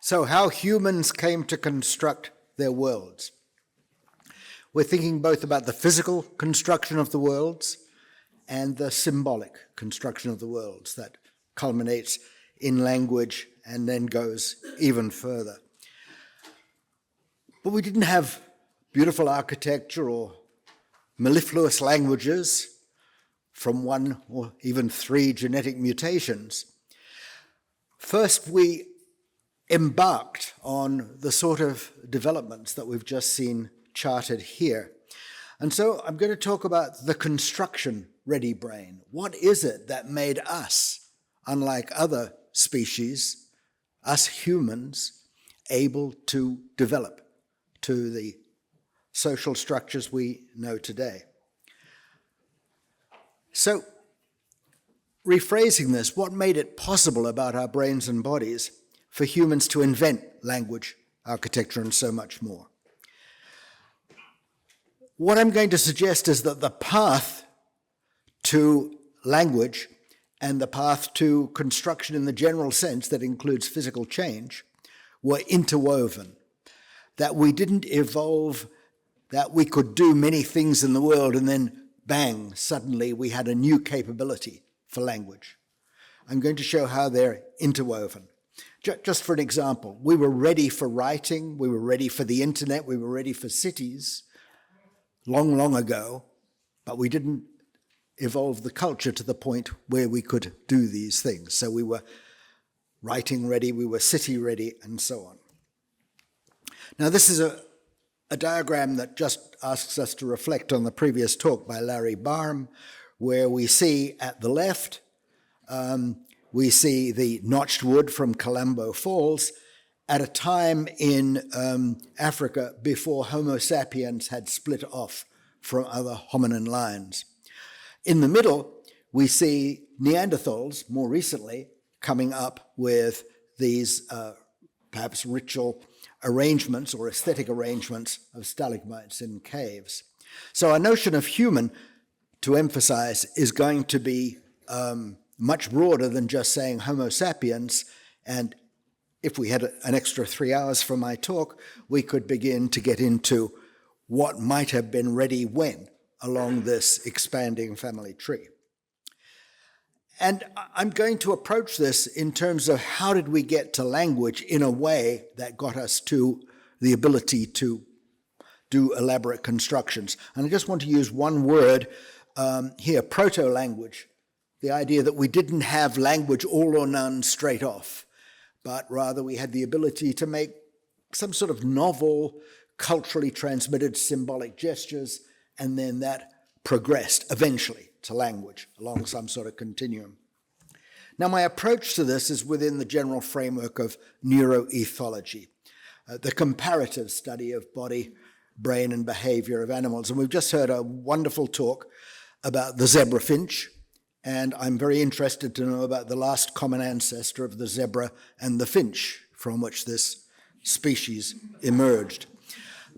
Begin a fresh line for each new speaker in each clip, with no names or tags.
So how humans came to construct their worlds. We're thinking both about the physical construction of the worlds and the symbolic construction of the worlds that culminates in language and then goes even further. But we didn't have beautiful architecture or mellifluous languages from one or even three genetic mutations. First, we embarked on the sort of developments that we've just seen charted here. And so I'm going to talk about the construction-ready brain. What is it that made us, unlike other species, us humans, able to develop to the social structures we know today? So, rephrasing this, what made it possible about our brains and bodies for humans to invent language, architecture, and so much more? What I'm going to suggest is that the path to language and the path to construction in the general sense that includes physical change were interwoven, that we didn't evolve, that we could do many things in the world and then bang, suddenly we had a new capability for language. I'm going to show how they're interwoven. Just for an example, we were ready for writing, we were ready for the internet, we were ready for cities long, long ago, but we didn't evolve the culture to the point where we could do these things. So we were writing ready, we were city ready, and so on. Now this is a diagram that just asks us to reflect on the previous talk by Larry Barham, where we see at the left, we see the notched wood from Colombo Falls at a time in Africa before Homo sapiens had split off from other hominin lines. In the middle, we see Neanderthals, more recently, coming up with these perhaps ritual arrangements or aesthetic arrangements of stalagmites in caves. So our notion of human, to emphasize, is going to be much broader than just saying Homo sapiens, and if we had an extra 3 hours for my talk, we could begin to get into what might have been ready when along this expanding family tree. And I'm going to approach this in terms of how did we get to language in a way that got us to the ability to do elaborate constructions. And I just want to use one word here, proto-language, the idea that we didn't have language all or none straight off, but rather we had the ability to make some sort of novel, culturally transmitted symbolic gestures, and then that progressed eventually to language along some sort of continuum. Now, my approach to this is within the general framework of neuroethology, the comparative study of body, brain, and behavior of animals. And we've just heard a wonderful talk about the zebra finch, and I'm very interested to know about the last common ancestor of the zebra and the finch from which this species emerged.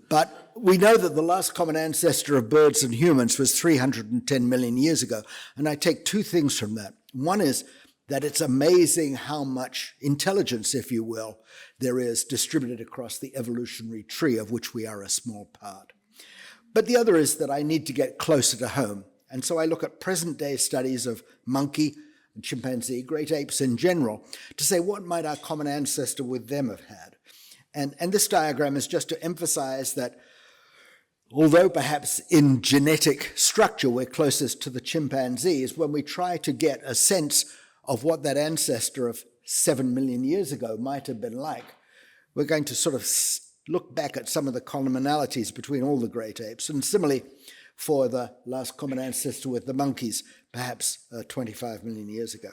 But we know that the last common ancestor of birds and humans was 310 million years ago, and I take two things from that. One is that it's amazing how much intelligence, if you will, there is distributed across the evolutionary tree of which we are a small part. But the other is that I need to get closer to home. And so I look at present-day studies of monkey and chimpanzee, great apes in general, to say what might our common ancestor with them have had. And this diagram is just to emphasize that although perhaps in genetic structure we're closest to the chimpanzees, when we try to get a sense of what that ancestor of 7 million years ago might have been like, we're going to sort of look back at some of the commonalities between all the great apes. And similarly, for the last common ancestor with the monkeys, perhaps 25 million years ago.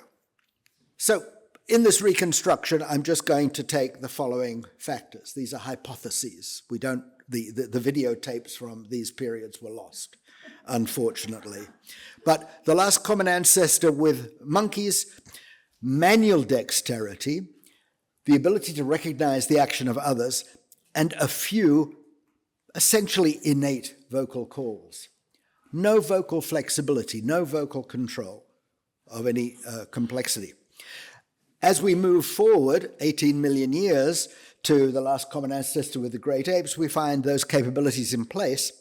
So in this reconstruction, I'm just going to take the following factors. These are hypotheses. The videotapes from these periods were lost, unfortunately. But the last common ancestor with monkeys, manual dexterity, the ability to recognize the action of others, and a few essentially innate vocal calls. No vocal flexibility, no vocal control of any complexity. As we move forward 18 million years to the last common ancestor with the great apes, we find those capabilities in place.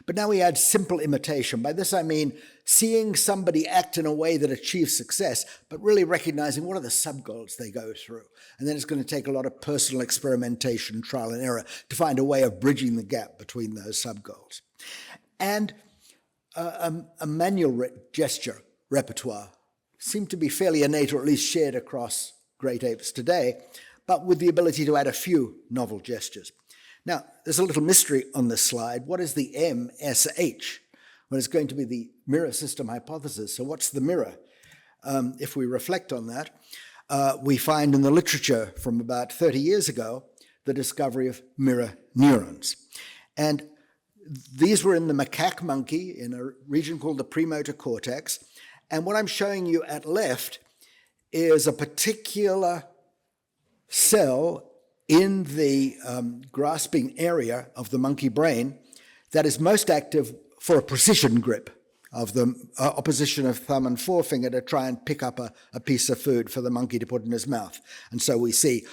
But now we add simple imitation. By this I mean seeing somebody act in a way that achieves success, but really recognizing what are the sub-goals they go through. And then it's going to take a lot of personal experimentation, trial and error, to find a way of bridging the gap between those sub-goals. And a manual gesture repertoire seemed to be fairly innate, or at least shared across great apes today, but with the ability to add a few novel gestures. Now, there's a little mystery on this slide. What is the MSH? Well, it's going to be the mirror system hypothesis. So what's the mirror? If we reflect on that, we find in the literature from about 30 years ago the discovery of mirror neurons. And these were in the macaque monkey in a region called the premotor cortex. And what I'm showing you at left is a particular cell in the grasping area of the monkey brain that is most active for a precision grip of the opposition of thumb and forefinger to try and pick up a piece of food for the monkey to put in his mouth. And so we see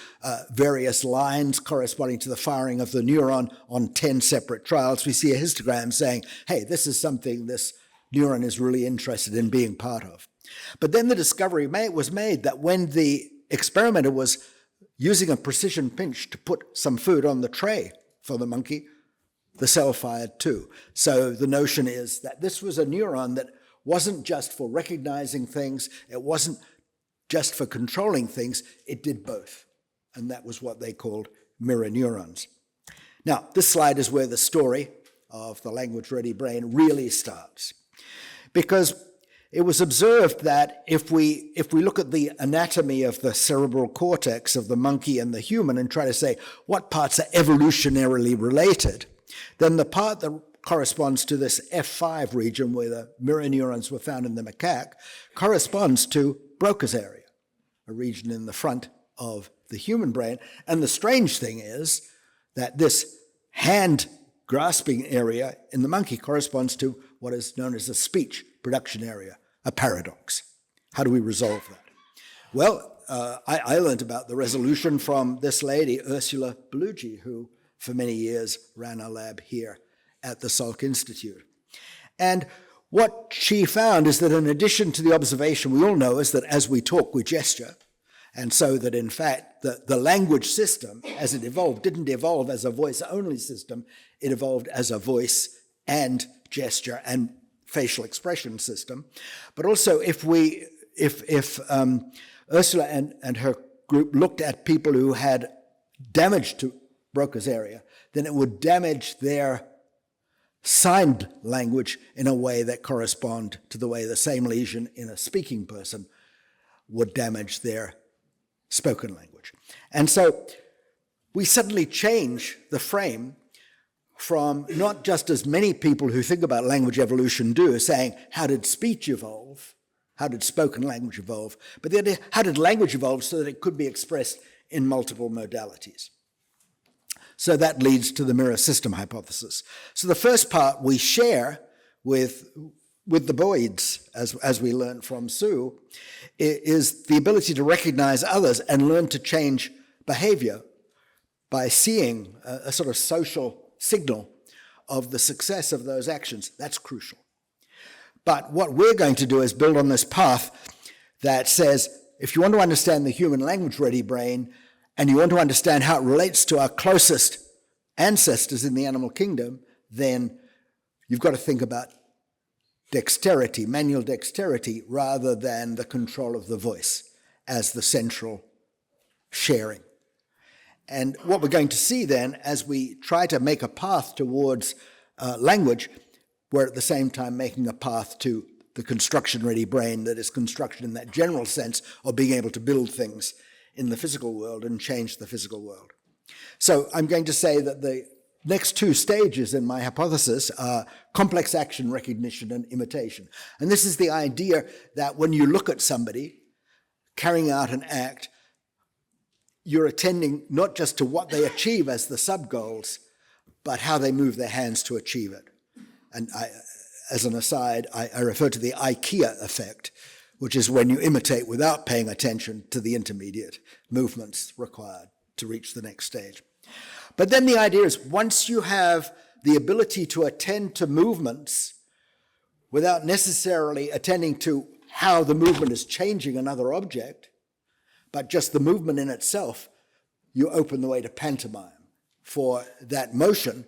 various lines corresponding to the firing of the neuron on 10 separate trials. We see a histogram saying, hey, this is something this neuron is really interested in being part of. But then the discovery was made that when the experimenter was using a precision pinch to put some food on the tray for the monkey, the cell fired too. So the notion is that this was a neuron that wasn't just for recognizing things, it wasn't just for controlling things, it did both. And that was what they called mirror neurons. Now, this slide is where the story of the language-ready brain really starts. Because it was observed that if we look at the anatomy of the cerebral cortex of the monkey and the human and try to say what parts are evolutionarily related, then the part that corresponds to this F5 region where the mirror neurons were found in the macaque corresponds to Broca's area, a region in the front of the human brain. And the strange thing is that this hand grasping area in the monkey corresponds to what is known as a speech production area, a paradox. How do we resolve that? Well, I learned about the resolution from this lady, Ursula Bellucci, who for many years ran a lab here at the Salk Institute. And what she found is that in addition to the observation we all know is that as we talk, we gesture, and so that in fact the language system, as it evolved, didn't evolve as a voice-only system, it evolved as a voice and gesture and facial expression system. But also if Ursula and her group looked at people who had damage to Broca's area, then it would damage their signed language in a way that correspond to the way the same lesion in a speaking person would damage their spoken language. And so we suddenly change the frame from not just as many people who think about language evolution do, saying, how did speech evolve? How did spoken language evolve? But the idea, how did language evolve so that it could be expressed in multiple modalities? So that leads to the mirror system hypothesis. So the first part we share with the boids, as we learned from Sue, is the ability to recognize others and learn to change behavior by seeing a sort of social signal of the success of those actions. That's crucial. But what we're going to do is build on this path that says, if you want to understand the human language-ready brain, and you want to understand how it relates to our closest ancestors in the animal kingdom, then you've got to think about dexterity, manual dexterity, rather than the control of the voice as the central sharing. And what we're going to see then, as we try to make a path towards language, we're at the same time making a path to the construction-ready brain that is construction in that general sense of being able to build things in the physical world and change the physical world. So I'm going to say that the next two stages in my hypothesis are complex action recognition and imitation. And this is the idea that when you look at somebody carrying out an act, you're attending not just to what they achieve as the sub-goals, but how they move their hands to achieve it. And as an aside, I refer to the IKEA effect, which is when you imitate without paying attention to the intermediate movements required to reach the next stage. But then the idea is once you have the ability to attend to movements without necessarily attending to how the movement is changing another object, but just the movement in itself, you open the way to pantomime for that motion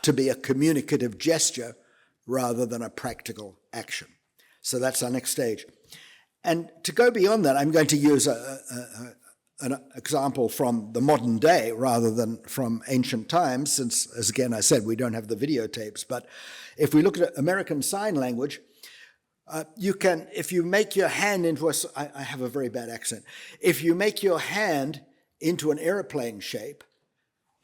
to be a communicative gesture rather than a practical action. So that's our next stage. And to go beyond that, I'm going to use an example from the modern day rather than from ancient times, since, as again I said, we don't have the videotapes. But if we look at American Sign Language, you can, if you make your hand into I have a very bad accent. If you make your hand into an airplane shape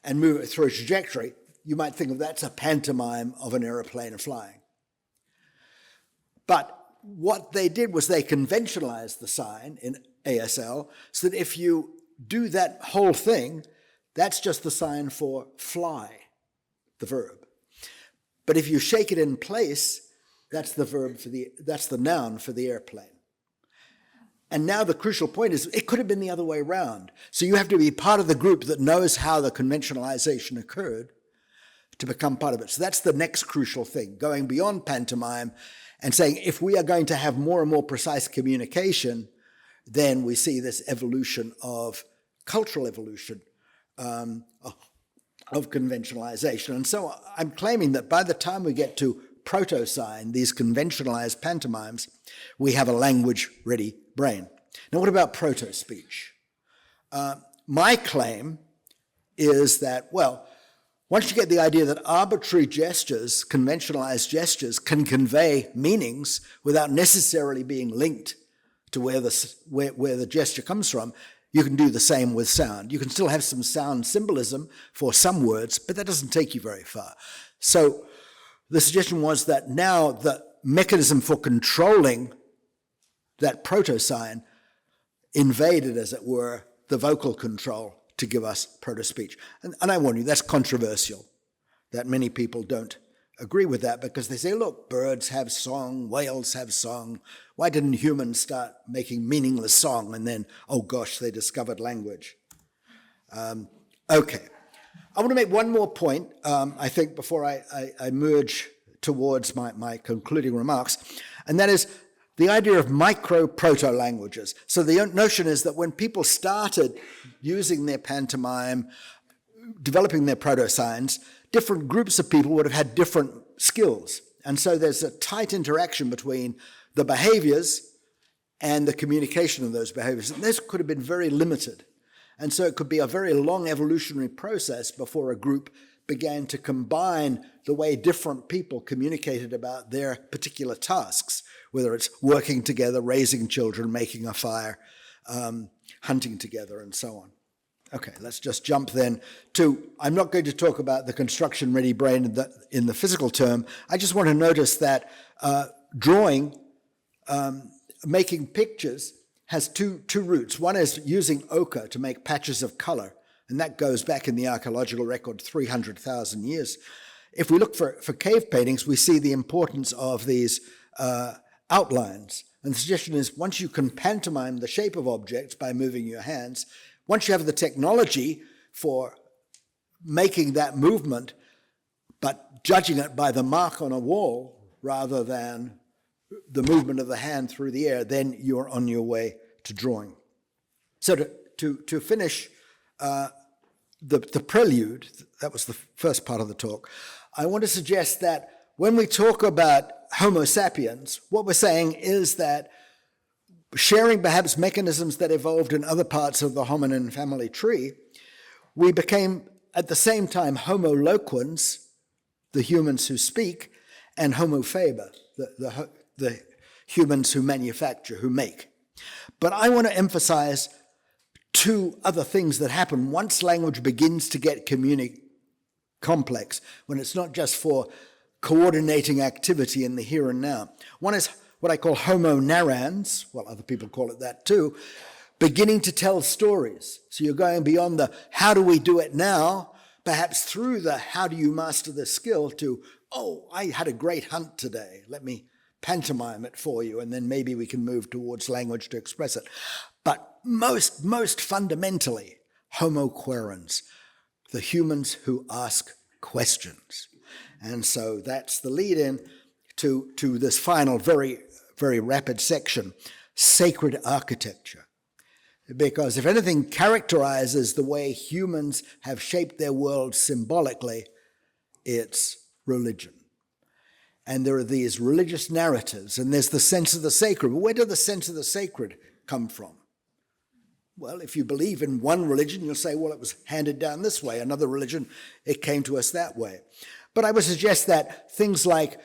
and move it through a trajectory, you might think of that's a pantomime of an airplane flying. But what they did was they conventionalized the sign in ASL so that if you do that whole thing, that's just the sign for fly, the verb. But if you shake it in place, that's the noun for the airplane. And now the crucial point is it could have been the other way around. So you have to be part of the group that knows how the conventionalization occurred to become part of it. So that's the next crucial thing, going beyond pantomime and saying if we are going to have more and more precise communication, then we see this evolution of cultural evolution of conventionalization. And so I'm claiming that by the time we get to proto-sign, these conventionalized pantomimes, we have a language-ready brain. Now, what about proto-speech? My claim is that, well, once you get the idea that arbitrary gestures, conventionalized gestures, can convey meanings without necessarily being linked to where the gesture comes from, you can do the same with sound. You can still have some sound symbolism for some words, but that doesn't take you very far. So the suggestion was that now the mechanism for controlling that proto-sign invaded, as it were, the vocal control to give us proto-speech. And I warn you, that's controversial, that many people don't agree with that because they say, look, birds have song, whales have song. Why didn't humans start making meaningless song and then, oh gosh, they discovered language? Okay. I want to make one more point, I think, before I merge towards my concluding remarks, and that is the idea of micro-proto-languages. So the notion is that when people started using their pantomime, developing their proto-signs, different groups of people would have had different skills. And so there's a tight interaction between the behaviors and the communication of those behaviors. And this could have been very limited. And so it could be a very long evolutionary process before a group began to combine the way different people communicated about their particular tasks, whether it's working together, raising children, making a fire, hunting together, and so on. Okay, let's just jump then to, I'm not going to talk about the construction-ready brain in the physical term. I just want to notice that drawing, making pictures, has two roots. One is using ochre to make patches of color, and that goes back in the archaeological record 300,000 years. If we look for cave paintings, we see the importance of these outlines. And the suggestion is once you can pantomime the shape of objects by moving your hands, once you have the technology for making that movement, but judging it by the mark on a wall rather than the movement of the hand through the air, then you're on your way to drawing. So to finish the prelude, that was the first part of the talk, I want to suggest that when we talk about Homo sapiens, what we're saying is that sharing perhaps mechanisms that evolved in other parts of the hominin family tree, we became at the same time Homo loquens, the humans who speak, and Homo faber, the humans who manufacture, who make. But I want to emphasize two other things that happen once language begins to get complex, when it's not just for coordinating activity in the here and now. One is what I call Homo narrans, well, other people call it that too, beginning to tell stories. So you're going beyond the how do we do it now, perhaps through the how do you master this skill to, oh, I had a great hunt today. Let me pantomime it for you, and then maybe we can move towards language to express it. But most fundamentally, Homo querens, the humans who ask questions. And so that's the lead-in to this final, very, very rapid section, sacred architecture. Because if anything characterizes the way humans have shaped their world symbolically, it's religion. And there are these religious narratives, and there's the sense of the sacred. Where did the sense of the sacred come from? Well, if you believe in one religion, you'll say, well, it was handed down this way. Another religion, it came to us that way. But I would suggest that things like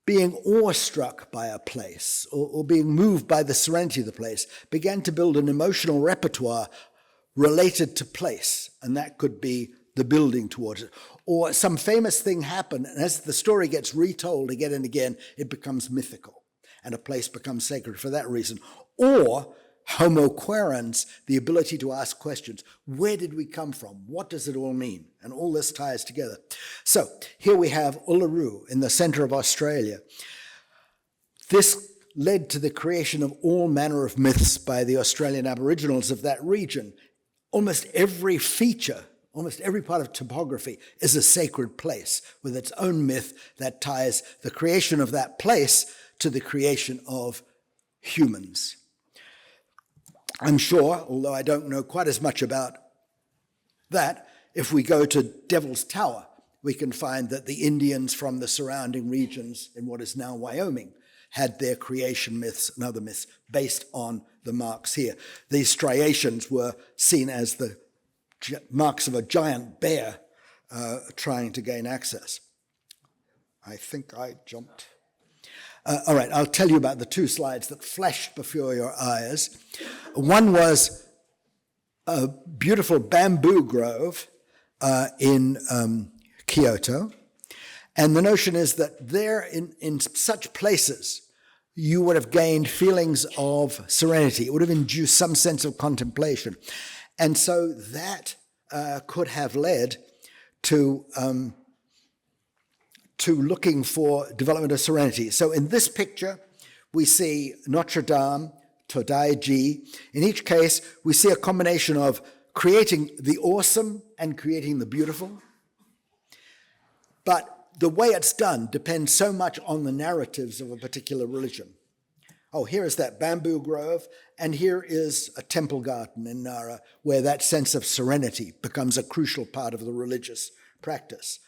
being awestruck by a place or being moved by the serenity of the place began to build an emotional repertoire related to place, and that could be the building towards it. Or some famous thing happened, and as the story gets retold again and again, it becomes mythical, and a place becomes sacred for that reason. Or Homo querens, the ability to ask questions. Where did we come from? What does it all mean? And all this ties together. So here we have Uluru in the center of Australia. This led to the creation of all manner of myths by the Australian Aboriginals of that region. Almost every feature, almost every part of topography is a sacred place with its own myth that ties the creation of that place to the creation of humans. I'm sure, although I don't know quite as much about that, if we go to Devil's Tower, we can find that the Indians from the surrounding regions in what is now Wyoming had their creation myths and other myths based on the marks here. These striations were seen as the marks of a giant bear trying to gain access. I think I jumped. All right, I'll tell you about the two slides that flashed before your eyes. One was a beautiful bamboo grove in Kyoto. And the notion is that there, in such places, you would have gained feelings of serenity. It would have induced some sense of contemplation. And so that could have led to looking for development of serenity. So in this picture, we see Notre Dame, Todaiji. In each case, we see a combination of creating the awesome and creating the beautiful. But the way it's done depends so much on the narratives of a particular religion. Oh, here is that bamboo grove, and here is a temple garden in Nara, where that sense of serenity becomes a crucial part of the religious practice.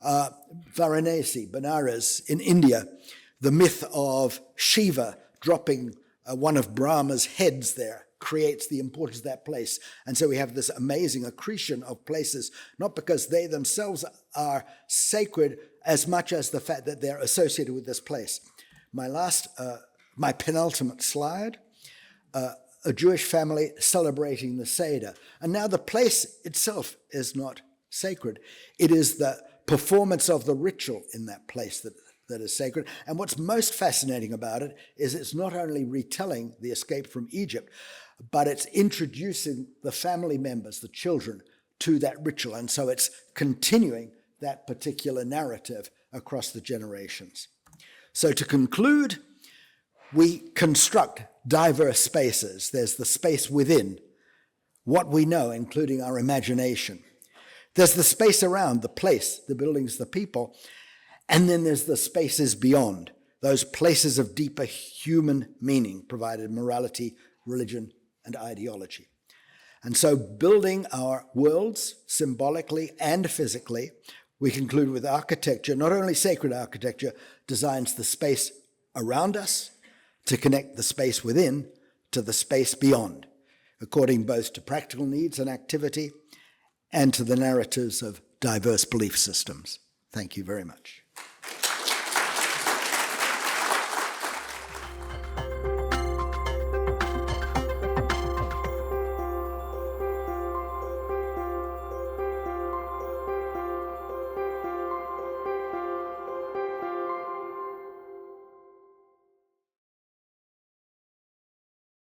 Varanasi, Benares in India, the myth of Shiva dropping one of Brahma's heads there creates the importance of that place. And so we have this amazing accretion of places, not because they themselves are sacred as much as the fact that they're associated with this place. My penultimate slide, a Jewish family celebrating the Seder. And now the place itself is not sacred. It is the performance of the ritual in that place that is sacred. And what's most fascinating about it is it's not only retelling the escape from Egypt, but it's introducing the family members, the children, to that ritual. And so it's continuing that particular narrative across the generations. So to conclude, we construct diverse spaces. There's the space within, what we know, including our imagination. There's the space around, the place, the buildings, the people. And then there's the spaces beyond, those places of deeper human meaning, provided morality, religion, and ideology. And so building our worlds symbolically and physically, we conclude with architecture. Not only sacred architecture designs the space around us to connect the space within to the space beyond, according both to practical needs and activity and to the narratives of diverse belief systems. Thank you very much.